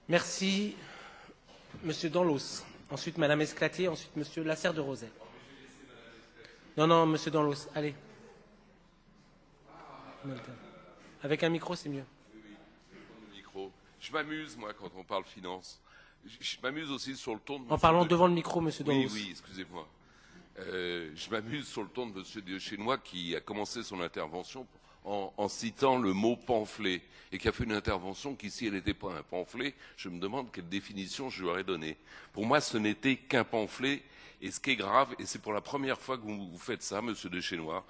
Merci, Monsieur Danlos. Ensuite, Madame Esclatier, ensuite Monsieur Lasserre de Rosay. Non, Monsieur Danlos, allez. Avec un micro, c'est mieux. Micro. Je m'amuse, moi, quand on parle finance. Je m'amuse aussi sur le ton de... En parlant devant le micro, Monsieur Danlos. Oui, excusez-moi. Je m'amuse sur le ton de Monsieur Deschênois qui a commencé son intervention en citant le mot pamphlet et qui a fait une intervention qui, si elle n'était pas un pamphlet, je me demande quelle définition je lui aurais donnée. Pour moi, ce n'était qu'un pamphlet et ce qui est grave, et c'est pour la première fois que vous faites ça, Monsieur Deschênois,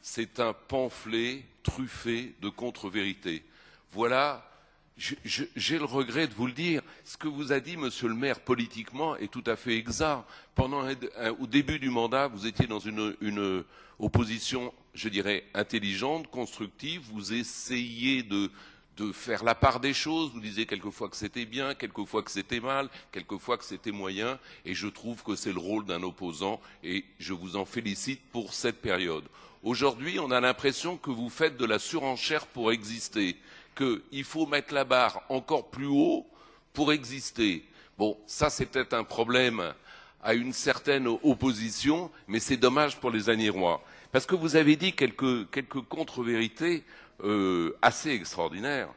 c'est un pamphlet truffé de contre-vérités. Voilà, j'ai le regret de vous le dire. Ce que vous a dit Monsieur le maire politiquement est tout à fait exact. Au début du mandat, vous étiez dans une opposition, je dirais, intelligente, constructive. Vous essayez de faire la part des choses. Vous disiez quelquefois que c'était bien, quelquefois que c'était mal, quelquefois que c'était moyen. Et je trouve que c'est le rôle d'un opposant et je vous en félicite pour cette période. Aujourd'hui, on a l'impression que vous faites de la surenchère pour exister, qu'il faut mettre la barre encore plus haut pour exister. Bon, ça c'est peut-être un problème à une certaine opposition, mais c'est dommage pour les Anierois. Parce que vous avez dit quelques contre-vérités assez extraordinaires.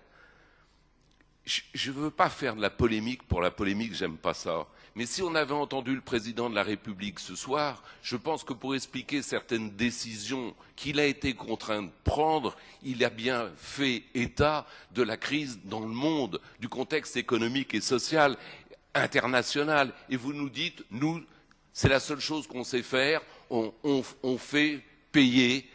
Je ne veux pas faire de la polémique pour la polémique, j'aime pas ça. Mais si on avait entendu le président de la République ce soir, je pense que pour expliquer certaines décisions qu'il a été contraint de prendre, il a bien fait état de la crise dans le monde, du contexte économique et social international. Et vous nous dites, nous, c'est la seule chose qu'on sait faire, on fait payer.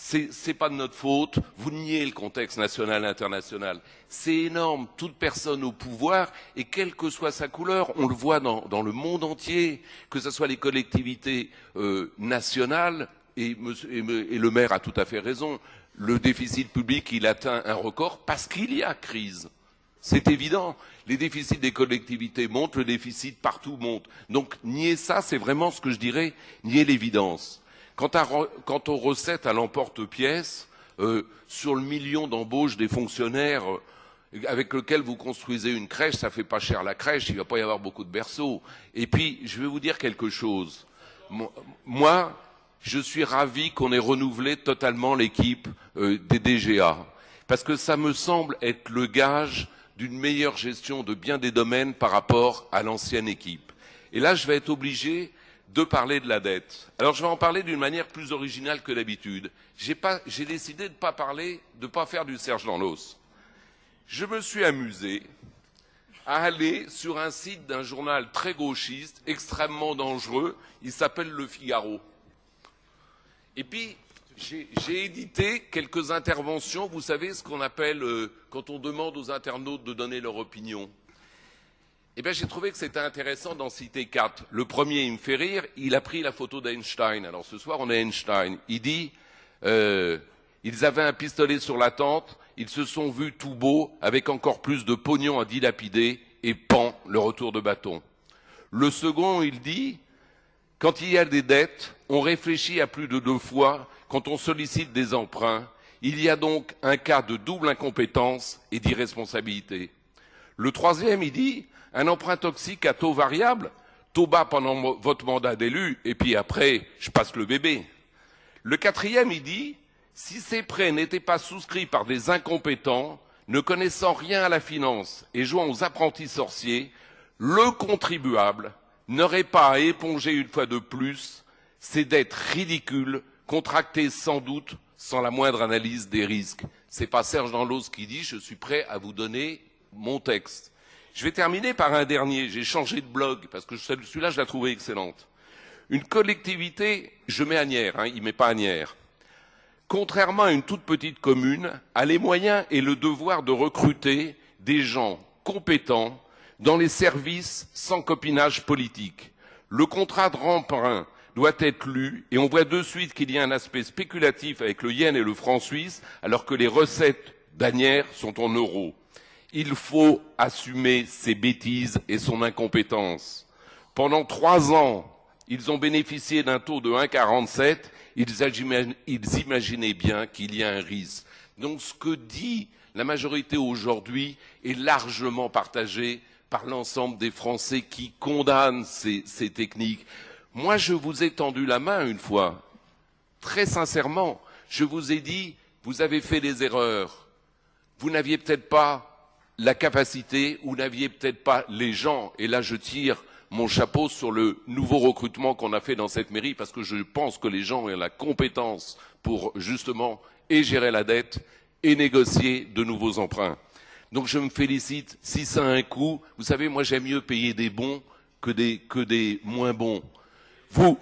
C'est pas de notre faute, vous niez le contexte national et international. C'est énorme, toute personne au pouvoir, et quelle que soit sa couleur, on le voit dans le monde entier, que ce soit les collectivités nationales, et le maire a tout à fait raison, le déficit public, il atteint un record parce qu'il y a crise. C'est évident, les déficits des collectivités montent, le déficit partout monte. Donc nier ça, c'est vraiment ce que je dirais, nier l'évidence. Quant aux recettes à l'emporte-pièce, sur le million d'embauches des fonctionnaires avec lequel vous construisez une crèche, ça fait pas cher la crèche, il va pas y avoir beaucoup de berceaux. Et puis, je vais vous dire quelque chose. Moi, je suis ravi qu'on ait renouvelé totalement l'équipe des DGA, parce que ça me semble être le gage d'une meilleure gestion de bien des domaines par rapport à l'ancienne équipe. Et là, je vais être obligé de parler de la dette. Alors je vais en parler d'une manière plus originale que d'habitude. J'ai décidé de ne pas faire du Serge Danlos. Je me suis amusé à aller sur un site d'un journal très gauchiste, extrêmement dangereux, il s'appelle Le Figaro. Et puis, j'ai édité quelques interventions, vous savez ce qu'on appelle, quand on demande aux internautes de donner leur opinion. Eh bien, j'ai trouvé que c'était intéressant d'en citer 4. Le premier, il me fait rire, il a pris la photo d'Einstein. Alors ce soir, on a Einstein. Il dit, ils avaient un pistolet sur la tente, ils se sont vus tout beaux, avec encore plus de pognon à dilapider, et pan, le retour de bâton. Le second, il dit, quand il y a des dettes, on réfléchit à plus de 2 fois quand on sollicite des emprunts. Il y a donc un cas de double incompétence et d'irresponsabilité. Le troisième, il dit, un emprunt toxique à taux variable, taux bas pendant votre mandat d'élu, et puis après, je passe le bébé. Le quatrième, il dit, si ces prêts n'étaient pas souscrits par des incompétents, ne connaissant rien à la finance et jouant aux apprentis sorciers, le contribuable n'aurait pas à éponger une fois de plus ces dettes ridicules, contractées sans doute sans la moindre analyse des risques. C'est pas Serge Danlos qui dit, je suis prêt à vous donner mon texte. Je vais terminer par un dernier. J'ai changé de blog parce que celui-là, je l'ai trouvé excellente. Une collectivité, je mets Asnières, il ne met pas Asnières. Contrairement à une toute petite commune, a les moyens et le devoir de recruter des gens compétents dans les services sans copinage politique. Le contrat de remprunt doit être lu et on voit de suite qu'il y a un aspect spéculatif avec le yen et le franc suisse alors que les recettes d'Asnières sont en euros. Il faut assumer ses bêtises et son incompétence. Pendant 3 ans, ils ont bénéficié d'un taux de 1,47. Ils imaginaient bien qu'il y a un risque. Donc ce que dit La majorité aujourd'hui est largement partagée par l'ensemble des Français qui condamnent ces techniques. Moi, je vous ai tendu la main une fois, très sincèrement. Je vous ai dit, vous avez fait des erreurs. Vous n'aviez peut-être pas la capacité, ou n'aviez peut-être pas les gens. Et là, je tire mon chapeau sur le nouveau recrutement qu'on a fait dans cette mairie, parce que je pense que les gens ont la compétence pour justement et gérer la dette et négocier de nouveaux emprunts. Donc je me félicite, si ça a un coût, vous savez, moi j'aime mieux payer des bons que des moins bons. Vous,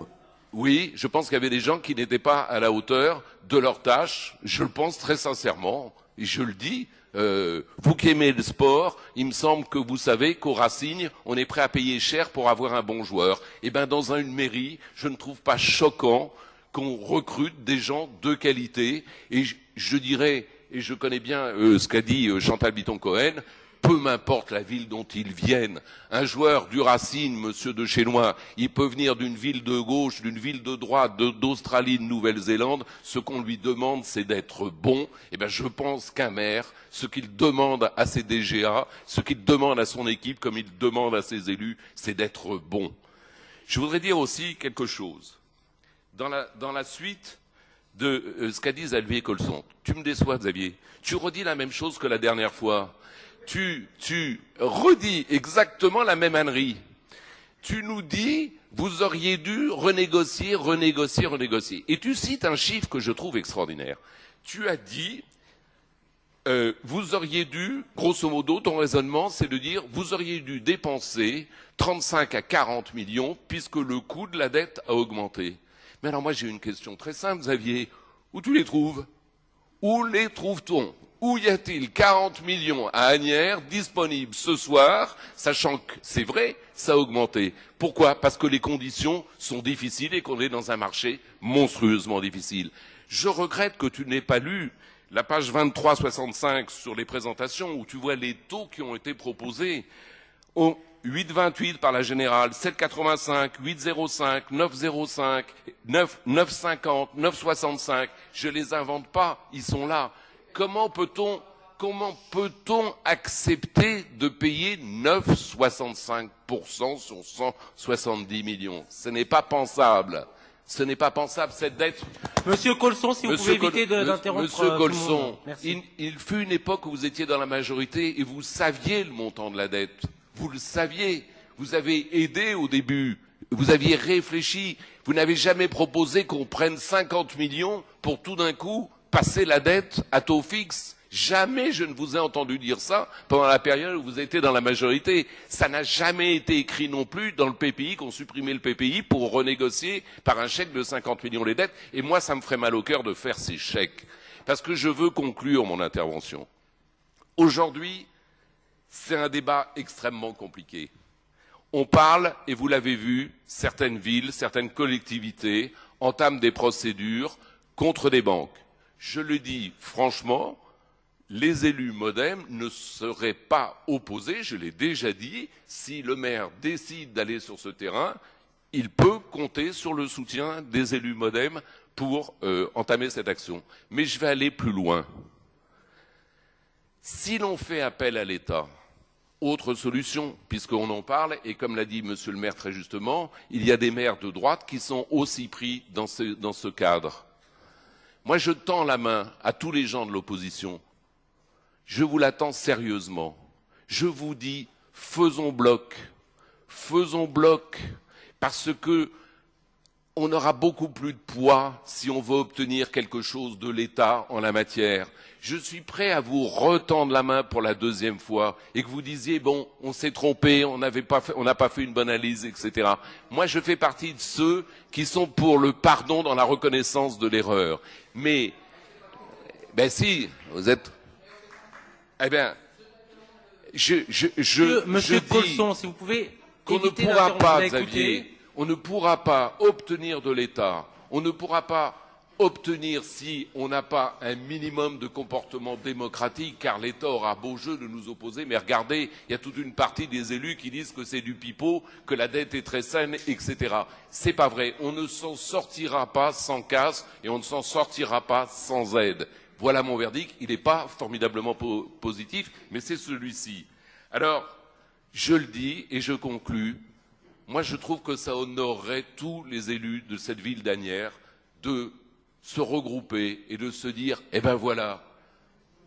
oui, je pense qu'il y avait des gens qui n'étaient pas à la hauteur de leur tâche, je le pense très sincèrement, et je le dis, vous qui aimez le sport, il me semble que vous savez qu'au Racing, on est prêt à payer cher pour avoir un bon joueur. Eh bien, dans une mairie, je ne trouve pas choquant qu'on recrute des gens de qualité, et je dirais, et je connais bien ce qu'a dit Chantal Bitton-Cohen, peu m'importe la ville dont ils viennent. Un joueur du Racing, monsieur de Chesnois, il peut venir d'une ville de gauche, d'une ville de droite, d'Australie, de Nouvelle-Zélande. Ce qu'on lui demande, c'est d'être bon. Eh bien, je pense qu'un maire, ce qu'il demande à ses DGA, ce qu'il demande à son équipe, comme il demande à ses élus, c'est d'être bon. Je voudrais dire aussi quelque chose. Dans la suite de ce qu'a dit Xavier Colson, tu me déçois, Xavier. Tu redis la même chose que la dernière fois. Tu redis exactement la même ânerie. Tu nous dis, vous auriez dû renégocier. Et tu cites un chiffre que je trouve extraordinaire. Tu as dit, vous auriez dû, grosso modo, ton raisonnement, c'est de dire, vous auriez dû dépenser 35 à 40 millions puisque le coût de la dette a augmenté. Mais alors moi j'ai une question très simple, Xavier. Où tu les trouves? Où les trouve-t-on? Où y a-t-il 40 millions à Asnières disponibles ce soir, sachant que c'est vrai, ça a augmenté. Pourquoi? Parce que les conditions sont difficiles et qu'on est dans un marché monstrueusement difficile. Je regrette que tu n'aies pas lu la page 23-65 sur les présentations où tu vois les taux qui ont été proposés. 8,28 par la Générale, 7,85, 8,05, 9,05, 9,50, 9,65. Je les invente pas, ils sont là. Comment peut-on accepter de payer 9,65% sur 170 millions? Ce n'est pas pensable. Ce n'est pas pensable, cette dette. Monsieur Colson, si vous pouvez éviter d'interrompre. Monsieur Colson, Merci. il fut une époque où vous étiez dans la majorité et vous saviez le montant de la dette. Vous le saviez. Vous avez aidé au début. Vous aviez réfléchi. Vous n'avez jamais proposé qu'on prenne 50 millions pour tout d'un coup passer la dette à taux fixe. Jamais je ne vous ai entendu dire ça pendant la période où vous étiez dans la majorité. Ça n'a jamais été écrit non plus dans le PPI, qu'on supprimait le PPI pour renégocier par un chèque de 50 millions les dettes. Et moi, ça me ferait mal au cœur de faire ces chèques. Parce que je veux conclure mon intervention. Aujourd'hui, c'est un débat extrêmement compliqué. On parle, et vous l'avez vu, certaines villes, certaines collectivités entament des procédures contre des banques. Je le dis franchement, les élus MODEM ne seraient pas opposés, je l'ai déjà dit, si le maire décide d'aller sur ce terrain, il peut compter sur le soutien des élus MODEM pour entamer cette action. Mais je vais aller plus loin. Si l'on fait appel à l'État, autre solution, puisqu'on en parle, et comme l'a dit monsieur le maire très justement, il y a des maires de droite qui sont aussi pris dans ce cadre. Moi, je tends la main à tous les gens de l'opposition. Je vous l'attends sérieusement. Je vous dis, faisons bloc, parce que on aura beaucoup plus de poids si on veut obtenir quelque chose de l'État en la matière. Je suis prêt à vous retendre la main pour la deuxième fois et que vous disiez, bon, on s'est trompé, on n'a pas fait une bonne analyse, etc. Moi, je fais partie de ceux qui sont pour le pardon dans la reconnaissance de l'erreur. Mais, ben si, vous êtes... Eh bien, Monsieur Colson, si vous pouvez qu'on ne pourra pas, Xavier, on ne pourra pas obtenir de l'État, on ne pourra pas obtenir si on n'a pas un minimum de comportement démocratique, car l'État aura beau jeu de nous opposer, mais regardez, il y a toute une partie des élus qui disent que c'est du pipeau, que la dette est très saine, etc. C'est pas vrai, on ne s'en sortira pas sans casse et on ne s'en sortira pas sans aide. Voilà mon verdict. Il n'est pas formidablement positif, mais c'est celui-ci. Alors, je le dis et je conclus. Moi, je trouve que ça honorerait tous les élus de cette ville d'Asnières de se regrouper et de se dire, eh ben voilà,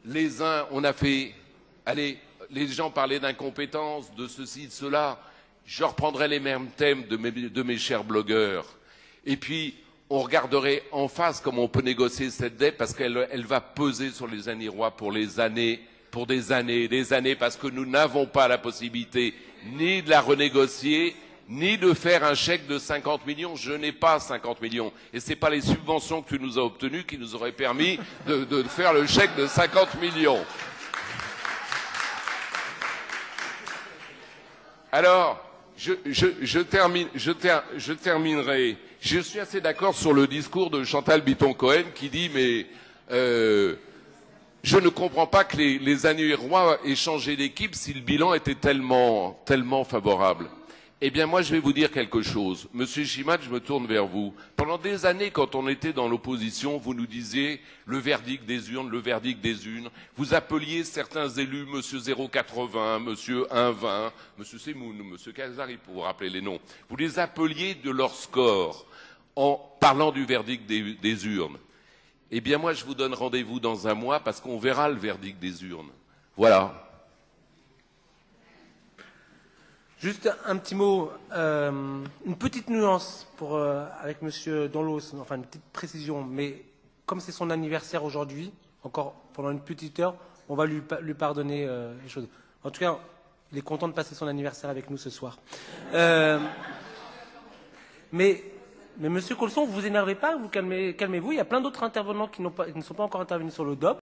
les uns, on a fait, allez, les gens parlaient d'incompétence, de ceci, de cela. Je reprendrai les mêmes thèmes de mes chers blogueurs. Et puis, on regarderait en face comment on peut négocier cette dette parce qu'elle va peser sur les Asniérois pour des années et des années, parce que nous n'avons pas la possibilité ni de la renégocier, ni de faire un chèque de 50 millions. Je n'ai pas 50 millions. Et ce n'est pas les subventions que tu nous as obtenues qui nous auraient permis de faire le chèque de 50 millions. Alors, je terminerai. Je suis assez d'accord sur le discours de Chantal Bitton-Cohen qui dit mais je ne comprends pas que les Asniérois aient changé d'équipe si le bilan était tellement favorable. Eh bien, moi, je vais vous dire quelque chose. Monsieur Chimat, je me tourne vers vous. Pendant des années, quand on était dans l'opposition, vous nous disiez le verdict des urnes, le verdict des urnes. Vous appeliez certains élus, monsieur 080, monsieur 120, monsieur Semoun, monsieur Kazari, pour vous rappeler les noms. Vous les appeliez de leur score en parlant du verdict des urnes. Eh bien, moi, je vous donne rendez-vous dans un mois parce qu'on verra le verdict des urnes. Voilà. Juste un petit mot, une petite nuance avec Monsieur Donlos, enfin une petite précision, mais comme c'est son anniversaire aujourd'hui, encore pendant une petite heure, on va lui pardonner les choses. En tout cas, il est content de passer son anniversaire avec nous ce soir. Mais Monsieur Colson, vous vous énervez pas, vous calmez-vous. Il y a plein d'autres intervenants qui ne sont pas encore intervenus sur le DOP.